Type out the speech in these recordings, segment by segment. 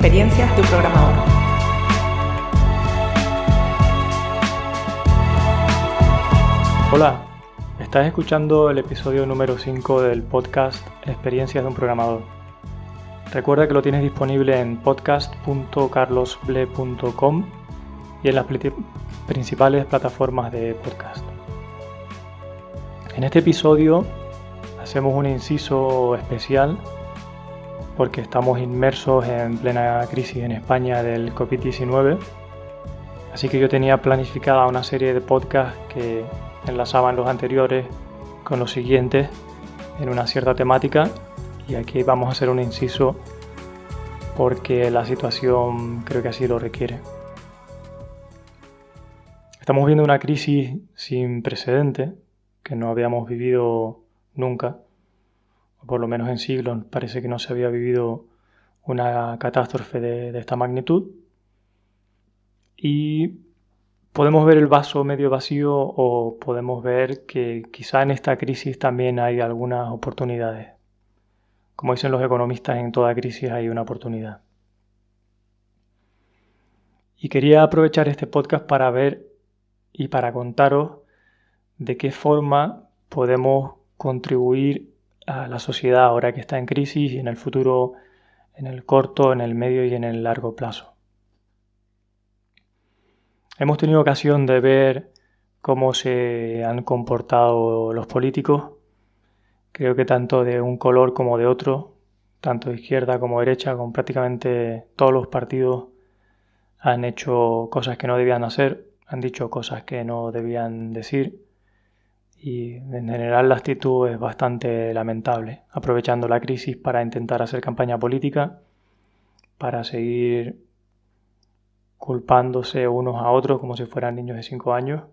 Experiencias de un programador. Hola, estás escuchando el episodio número 5 del podcast Experiencias de un programador. Recuerda que lo tienes disponible en podcast.carlosble.com y en las principales plataformas de podcast. En este episodio hacemos un inciso especial porque estamos inmersos en plena crisis en España del COVID-19, así que yo tenía planificada una serie de podcasts que enlazaban los anteriores con los siguientes en una cierta temática, y aquí vamos a hacer un inciso porque la situación creo que así lo requiere. Estamos viendo una crisis sin precedente que no habíamos vivido nunca, o por lo menos en siglos parece que no se había vivido una catástrofe de esta magnitud, y podemos ver el vaso medio vacío o podemos ver que quizá en esta crisis también hay algunas oportunidades. Como dicen los economistas, en toda crisis hay una oportunidad. Y quería aprovechar este podcast para ver y para contaros de qué forma podemos contribuir a la sociedad ahora que está en crisis y en el futuro, en el corto, en el medio y en el largo plazo. Hemos tenido ocasión de ver cómo se han comportado los políticos, creo que tanto de un color como de otro, tanto de izquierda como de derecha, con prácticamente todos los partidos han hecho cosas que no debían hacer, han dicho cosas que no debían decir, y en general la actitud es bastante lamentable, aprovechando la crisis para intentar hacer campaña política, para seguir culpándose unos a otros como si fueran niños de 5 años.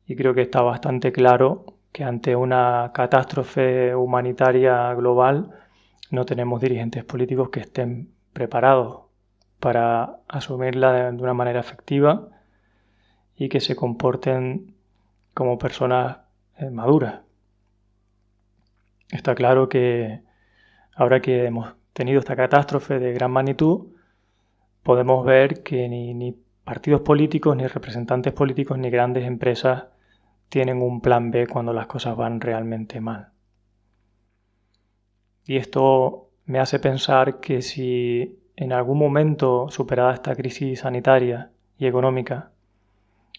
Y creo que está bastante claro que ante una catástrofe humanitaria global no tenemos dirigentes políticos que estén preparados para asumirla de una manera efectiva y que se comporten como personas maduras. Está claro que ahora que hemos tenido esta catástrofe de gran magnitud, podemos ver que ni partidos políticos, ni representantes políticos, ni grandes empresas tienen un plan B cuando las cosas van realmente mal. Y esto me hace pensar que si en algún momento, superada esta crisis sanitaria y económica,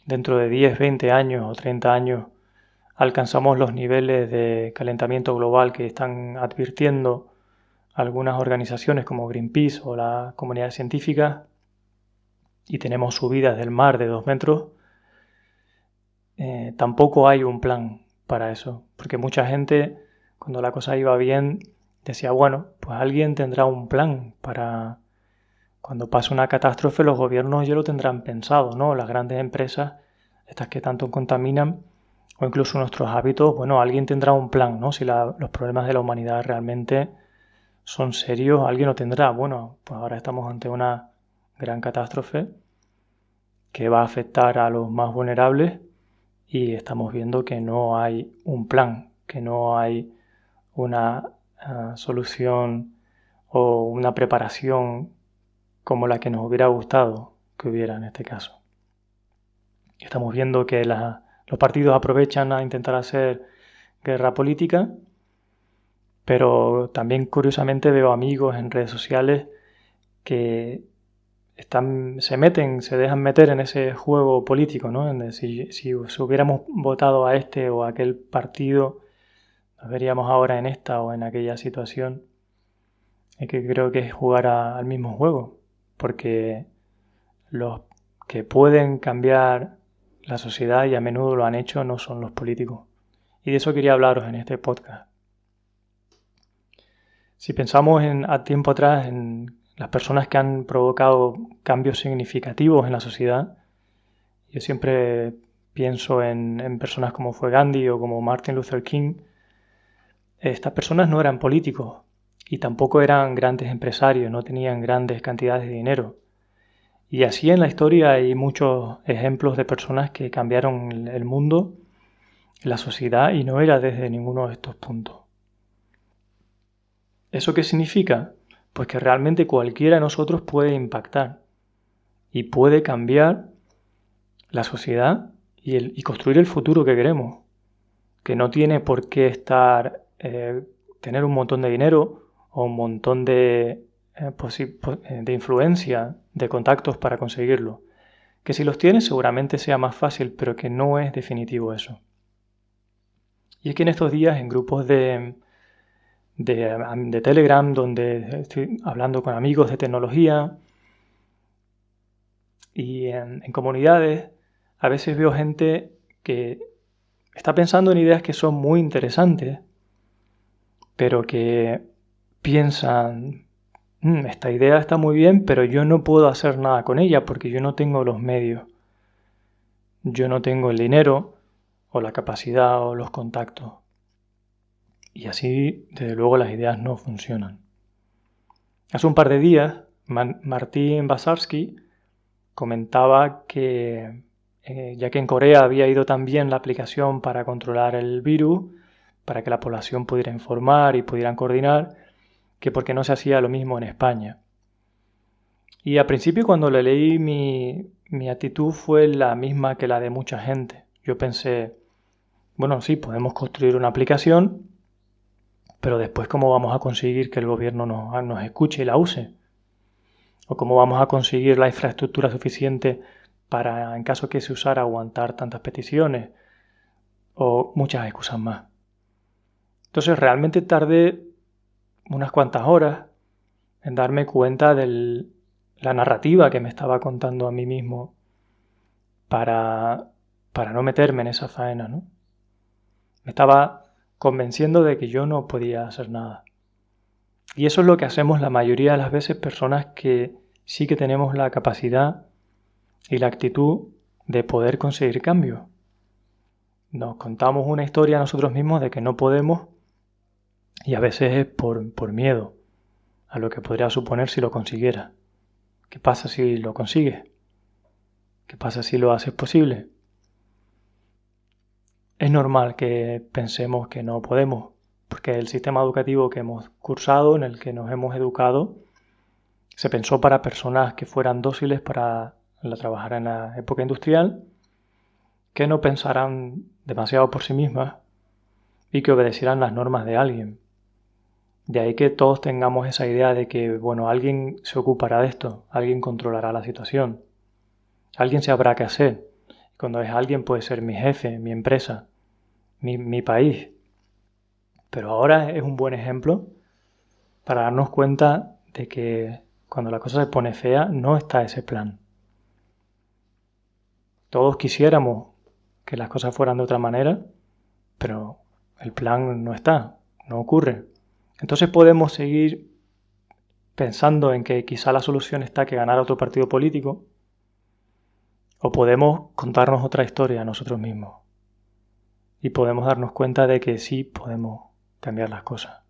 dentro de 10, 20 años o 30 años, alcanzamos los niveles de calentamiento global que están advirtiendo algunas organizaciones como Greenpeace o la comunidad científica, y tenemos subidas del mar de 2 metros, tampoco hay un plan para eso, porque mucha gente, cuando la cosa iba bien, decía, bueno, pues alguien tendrá un plan para cuando pase una catástrofe, los gobiernos ya lo tendrán pensado, ¿no? Las grandes empresas, estas que tanto contaminan, o incluso nuestros hábitos, bueno, alguien tendrá un plan, ¿no? Si los problemas de la humanidad realmente son serios, alguien lo tendrá. Bueno, pues ahora estamos ante una gran catástrofe que va a afectar a los más vulnerables y estamos viendo que no hay un plan, que no hay una solución o una preparación como la que nos hubiera gustado que hubiera en este caso. Estamos viendo que los partidos aprovechan a intentar hacer guerra política, pero también curiosamente veo amigos en redes sociales que se dejan meter en ese juego político, ¿no? Si hubiéramos votado a este o a aquel partido, nos veríamos ahora en esta o en aquella situación. Es que creo que es jugar al mismo juego, porque los que pueden cambiar la sociedad, y a menudo lo han hecho, no son los políticos. Y de eso quería hablaros en este podcast. Si pensamos a tiempo atrás en las personas que han provocado cambios significativos en la sociedad, yo siempre pienso en personas como fue Gandhi o como Martin Luther King. Estas personas no eran políticos y tampoco eran grandes empresarios, no tenían grandes cantidades de dinero. Y así en la historia hay muchos ejemplos de personas que cambiaron el mundo, la sociedad, y no era desde ninguno de estos puntos. ¿Eso qué significa? Pues que realmente cualquiera de nosotros puede impactar y puede cambiar la sociedad y construir el futuro que queremos. Que no tiene por qué tener un montón de dinero o un montón de influencia, de contactos para conseguirlo. Que si los tienes seguramente sea más fácil, pero que no es definitivo eso. Y es que en estos días en grupos de Telegram, donde estoy hablando con amigos de tecnología y en comunidades, a veces veo gente que está pensando en ideas que son muy interesantes, pero que piensan, esta idea está muy bien, pero yo no puedo hacer nada con ella porque yo no tengo los medios. Yo no tengo el dinero o la capacidad o los contactos. Y así, desde luego, las ideas no funcionan. Hace un par de días, Martín Basarsky comentaba que, ya que en Corea había ido también la aplicación para controlar el virus, para que la población pudiera informar y pudieran coordinar, que por qué no se hacía lo mismo en España. Y al principio cuando le leí mi actitud fue la misma que la de mucha gente. Yo pensé, bueno, sí, podemos construir una aplicación, pero después ¿cómo vamos a conseguir que el gobierno nos escuche y la use? ¿O cómo vamos a conseguir la infraestructura suficiente para, en caso que se usara, aguantar tantas peticiones? O muchas excusas más. Entonces realmente tardé unas cuantas horas en darme cuenta de la narrativa que me estaba contando a mí mismo para no meterme en esa faena, ¿no? Me estaba convenciendo de que yo no podía hacer nada. Y eso es lo que hacemos la mayoría de las veces personas que sí que tenemos la capacidad y la actitud de poder conseguir cambio. Nos contamos una historia a nosotros mismos de que no podemos y a veces es por miedo a lo que podría suponer si lo consiguiera. ¿Qué pasa si lo consigues? ¿Qué pasa si lo haces posible? Es normal que pensemos que no podemos, porque el sistema educativo que hemos cursado, en el que nos hemos educado, se pensó para personas que fueran dóciles para trabajar en la época industrial, que no pensaran demasiado por sí mismas y que obedecieran las normas de alguien. De ahí que todos tengamos esa idea de que, bueno, alguien se ocupará de esto, alguien controlará la situación, alguien sabrá qué hacer. Cuando es alguien puede ser mi jefe, mi empresa, mi país. Pero ahora es un buen ejemplo para darnos cuenta de que cuando la cosa se pone fea no está ese plan. Todos quisiéramos que las cosas fueran de otra manera, pero el plan no está, no ocurre. Entonces podemos seguir pensando en que quizá la solución está que ganar otro partido político, o podemos contarnos otra historia a nosotros mismos y podemos darnos cuenta de que sí podemos cambiar las cosas.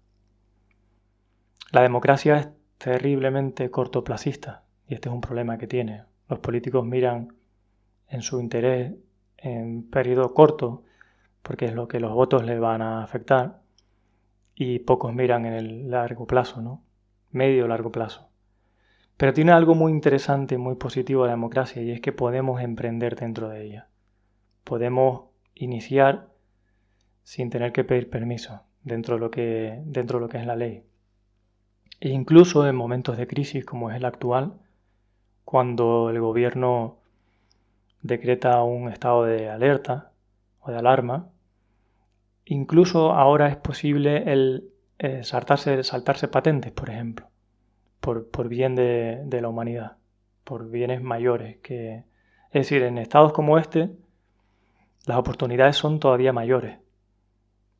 La democracia es terriblemente cortoplacista y este es un problema que tiene. Los políticos miran en su interés en periodo corto porque es lo que los votos les van a afectar y pocos miran en el largo plazo, ¿no? Medio largo plazo. Pero tiene algo muy interesante, muy positivo la democracia y es que podemos emprender dentro de ella. Podemos iniciar sin tener que pedir permiso dentro de lo que es la ley. E incluso en momentos de crisis como es el actual, cuando el gobierno decreta un estado de alerta o de alarma, incluso ahora es posible el saltarse patentes, por ejemplo, por bien de la humanidad, por bienes mayores. Es decir, en estados como este, las oportunidades son todavía mayores,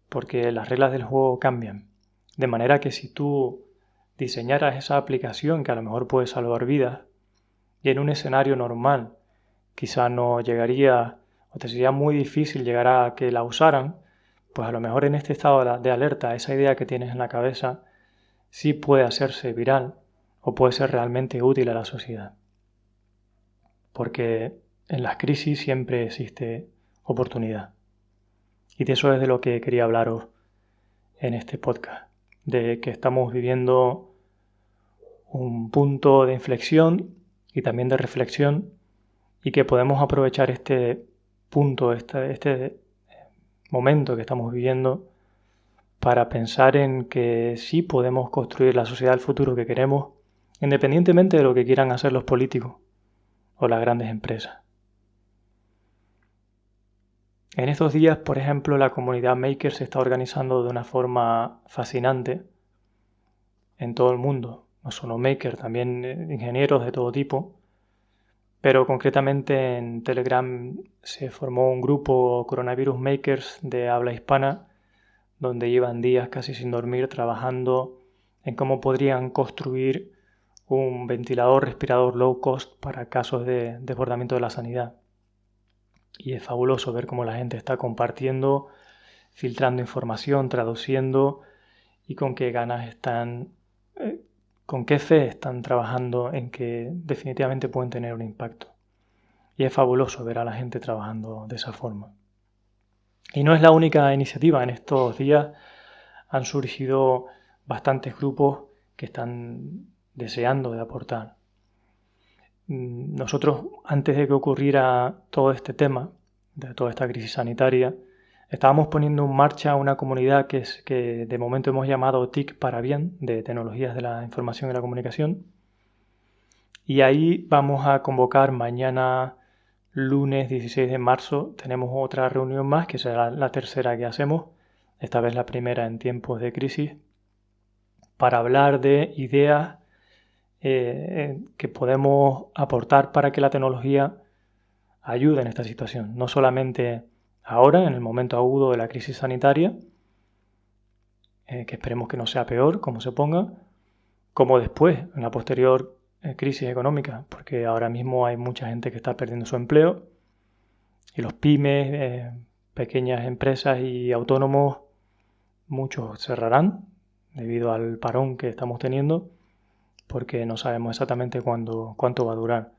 porque las reglas del juego cambian. De manera que si tú diseñaras esa aplicación que a lo mejor puede salvar vidas, y en un escenario normal quizá no llegaría o te sería muy difícil llegar a que la usaran, pues a lo mejor en este estado de alerta, esa idea que tienes en la cabeza sí puede hacerse viral o puede ser realmente útil a la sociedad. Porque en las crisis siempre existe oportunidad. Y de eso es de lo que quería hablaros en este podcast, de que estamos viviendo un punto de inflexión y también de reflexión, y que podemos aprovechar este punto, este momento que estamos viviendo, para pensar en que sí podemos construir la sociedad del futuro que queremos, independientemente de lo que quieran hacer los políticos o las grandes empresas. En estos días, por ejemplo, la comunidad maker se está organizando de una forma fascinante en todo el mundo. No solo maker, también ingenieros de todo tipo. Pero concretamente en Telegram se formó un grupo Coronavirus Makers de habla hispana, donde llevan días casi sin dormir trabajando en cómo podrían construir un ventilador respirador low cost para casos de desbordamiento de la sanidad. Y es fabuloso ver cómo la gente está compartiendo, filtrando información, traduciendo, y con qué ganas están, con qué fe están trabajando en que definitivamente pueden tener un impacto. Y es fabuloso ver a la gente trabajando de esa forma. Y no es la única iniciativa. En estos días han surgido bastantes grupos que están deseando de aportar. Nosotros, antes de que ocurriera todo este tema, de toda esta crisis sanitaria, estábamos poniendo en marcha una comunidad que de momento hemos llamado TIC para Bien, de Tecnologías de la Información y la Comunicación. Y ahí vamos a convocar mañana, lunes 16 de marzo, tenemos otra reunión más, que será la tercera que hacemos, esta vez la primera en tiempos de crisis, para hablar de ideas que podemos aportar para que la tecnología ayude en esta situación. No solamente ahora, en el momento agudo de la crisis sanitaria, que esperemos que no sea peor, como se ponga, como después, en la posterior crisis económica, porque ahora mismo hay mucha gente que está perdiendo su empleo y los pymes, pequeñas empresas y autónomos, muchos cerrarán debido al parón que estamos teniendo, porque no sabemos exactamente cuánto va a durar.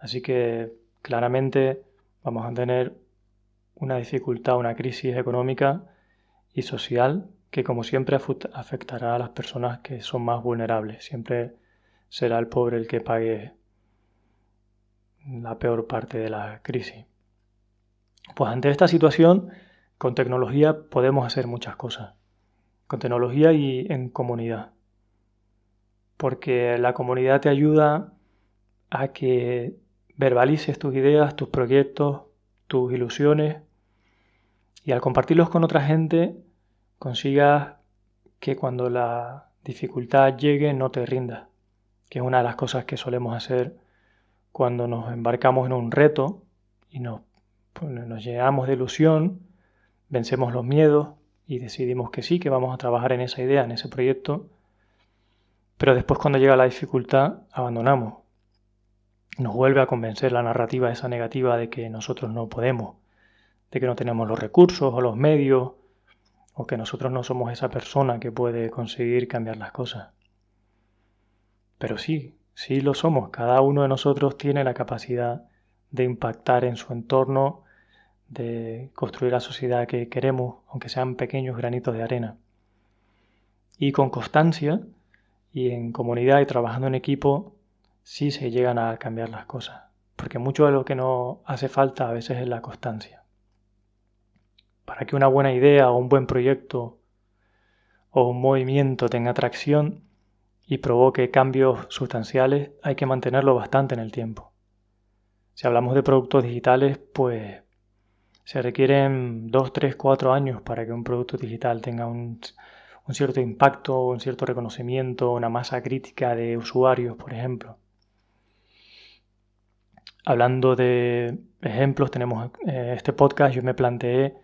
Así que claramente vamos a tener una dificultad, una crisis económica y social que, como siempre, afectará a las personas que son más vulnerables. Siempre será el pobre el que pague la peor parte de la crisis. Pues ante esta situación, con tecnología podemos hacer muchas cosas. Con tecnología y en comunidad. Porque la comunidad te ayuda a que verbalices tus ideas, tus proyectos, tus ilusiones, y al compartirlos con otra gente consigas que cuando la dificultad llegue no te rindas, que es una de las cosas que solemos hacer cuando nos embarcamos en un reto y nos llenamos de ilusión, vencemos los miedos y decidimos que sí, que vamos a trabajar en esa idea, en ese proyecto, pero después cuando llega la dificultad abandonamos. Nos vuelve a convencer la narrativa esa negativa de que nosotros no podemos, de que no tenemos los recursos o los medios, o que nosotros no somos esa persona que puede conseguir cambiar las cosas. Pero sí lo somos. Cada uno de nosotros tiene la capacidad de impactar en su entorno, de construir la sociedad que queremos, aunque sean pequeños granitos de arena. Y con constancia y en comunidad y trabajando en equipo, sí se llegan a cambiar las cosas. Porque mucho de lo que nos hace falta a veces es la constancia. Para que una buena idea o un buen proyecto o un movimiento tenga atracción y provoque cambios sustanciales, hay que mantenerlo bastante en el tiempo. Si hablamos de productos digitales, pues se requieren 2, 3, 4 años para que un producto digital tenga un cierto impacto, un cierto reconocimiento, una masa crítica de usuarios, por ejemplo. Hablando de ejemplos, tenemos este podcast. Yo me planteé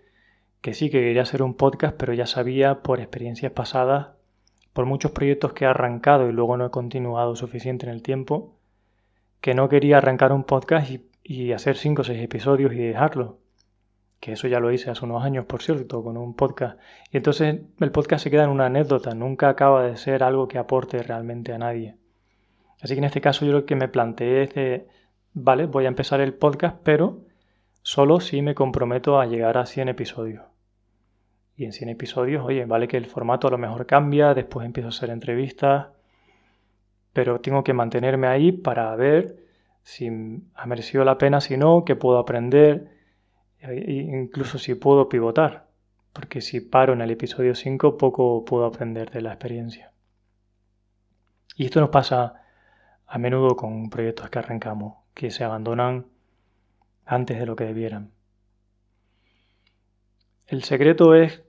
que sí, que quería hacer un podcast, pero ya sabía por experiencias pasadas, por muchos proyectos que he arrancado y luego no he continuado suficiente en el tiempo, que no quería arrancar un podcast y hacer 5 o 6 episodios y dejarlo. Que eso ya lo hice hace unos años, por cierto, con un podcast. Y entonces el podcast se queda en una anécdota, nunca acaba de ser algo que aporte realmente a nadie. Así que en este caso yo lo que me planteé es de, vale, voy a empezar el podcast, pero solo si me comprometo a llegar a 100 episodios. Y en 100 episodios, oye, vale que el formato a lo mejor cambia, después empiezo a hacer entrevistas, pero tengo que mantenerme ahí para ver si ha merecido la pena, si no, qué puedo aprender, e incluso si puedo pivotar, porque si paro en el episodio 5 poco puedo aprender de la experiencia. Y esto nos pasa a menudo con proyectos que arrancamos, que se abandonan antes de lo que debieran. El secreto es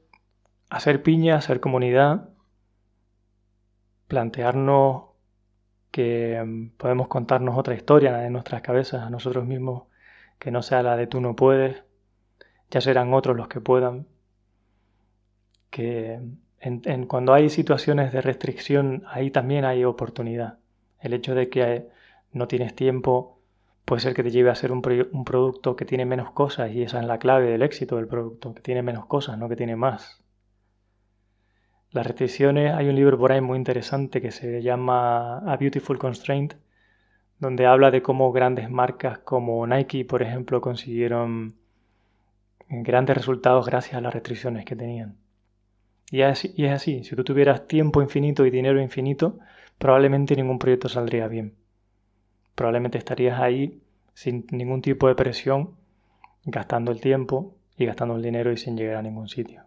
hacer piña, hacer comunidad, plantearnos que podemos contarnos otra historia en nuestras cabezas a nosotros mismos, que no sea la de tú no puedes, ya serán otros los que puedan, que cuando hay situaciones de restricción, ahí también hay oportunidad. El hecho de que no tienes tiempo puede ser que te lleve a hacer un producto que tiene menos cosas, y esa es la clave del éxito del producto, que tiene menos cosas, no que tiene más. Las restricciones, hay un libro por ahí muy interesante que se llama A Beautiful Constraint, donde habla de cómo grandes marcas como Nike, por ejemplo, consiguieron grandes resultados gracias a las restricciones que tenían. Y es así, si tú tuvieras tiempo infinito y dinero infinito, probablemente ningún proyecto saldría bien. Probablemente estarías ahí sin ningún tipo de presión, gastando el tiempo y gastando el dinero y sin llegar a ningún sitio.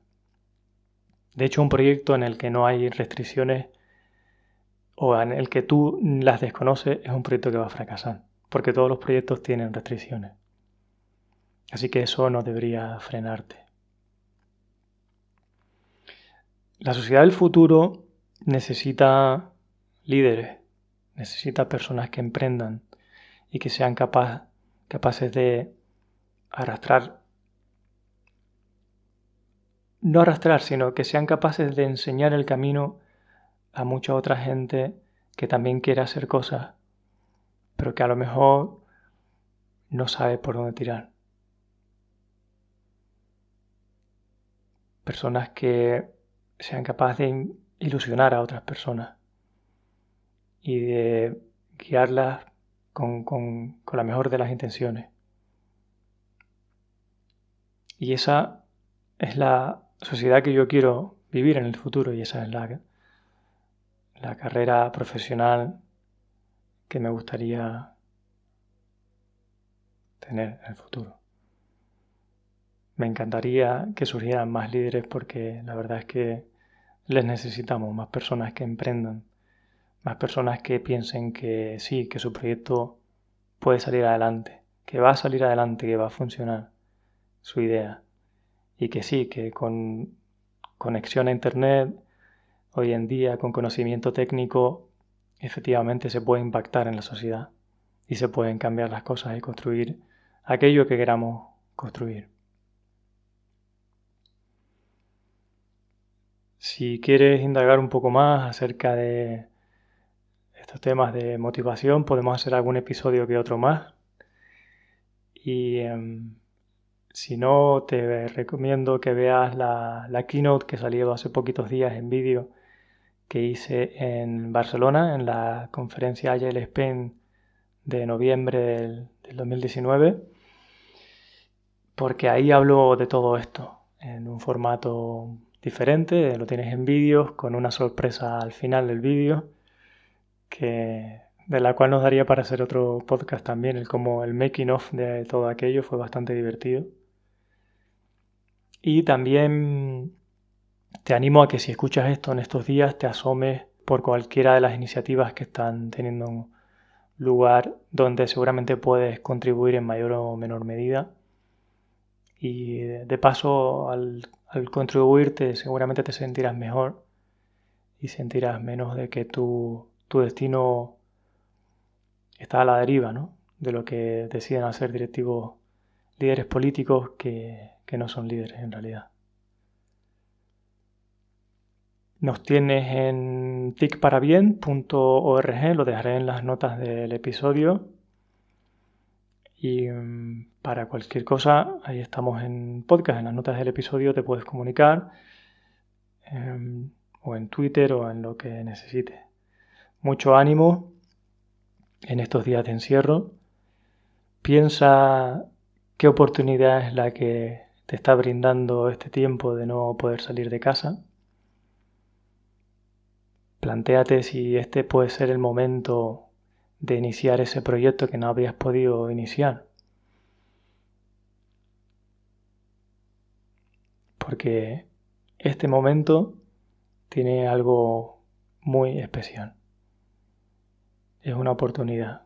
De hecho, un proyecto en el que no hay restricciones o en el que tú las desconoces es un proyecto que va a fracasar, porque todos los proyectos tienen restricciones. Así que eso no debería frenarte. La sociedad del futuro necesita líderes, necesita personas que emprendan y que sean capaces de no arrastrar, sino que sean capaces de enseñar el camino a mucha otra gente que también quiere hacer cosas, pero que a lo mejor no sabe por dónde tirar. Personas que sean capaces de ilusionar a otras personas y de guiarlas con la mejor de las intenciones. Y esa es la sociedad que yo quiero vivir en el futuro, y esa es la carrera profesional que me gustaría tener en el futuro. Me encantaría que surgieran más líderes, porque la verdad es que les necesitamos, más personas que emprendan, más personas que piensen que sí, que su proyecto puede salir adelante, que va a salir adelante, que va a funcionar su idea, y que sí, que con conexión a internet, hoy en día, con conocimiento técnico, efectivamente se puede impactar en la sociedad y se pueden cambiar las cosas y construir aquello que queramos construir. Si quieres indagar un poco más acerca de estos temas de motivación, podemos hacer algún episodio que otro más. Y si no, te recomiendo que veas la keynote que salió hace poquitos días en vídeo, que hice en Barcelona, en la conferencia Agile Spain de noviembre del 2019, porque ahí hablo de todo esto en un formato diferente, lo tienes en vídeos, con una sorpresa al final del vídeo, de la cual nos daría para hacer otro podcast también, como el making of de todo aquello fue bastante divertido. Y también te animo a que, si escuchas esto en estos días, te asomes por cualquiera de las iniciativas que están teniendo un lugar donde seguramente puedes contribuir en mayor o menor medida. Y de paso, al contribuirte, seguramente te sentirás mejor y sentirás menos de que tu destino está a la deriva, ¿no?, de lo que deciden hacer directivos, líderes políticos que no son líderes en realidad. Nos tienes en ticparabien.org, lo dejaré en las notas del episodio. Y para cualquier cosa, ahí estamos en podcast, en las notas del episodio te puedes comunicar, o en Twitter o en lo que necesites. Mucho ánimo en estos días de encierro. Piensa qué oportunidad es la que te está brindando este tiempo de no poder salir de casa. Plantéate si este puede ser el momento de iniciar ese proyecto que no habías podido iniciar. Porque este momento tiene algo muy especial. Es una oportunidad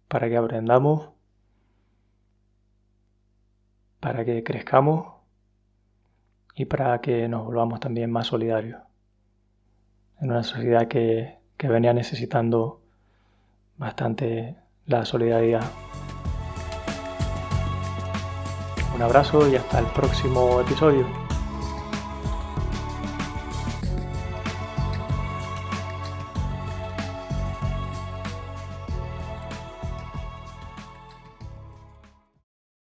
para que aprendamos, para que crezcamos y para que nos volvamos también más solidarios. En una sociedad que venía necesitando bastante la solidaridad. Un abrazo y hasta el próximo episodio.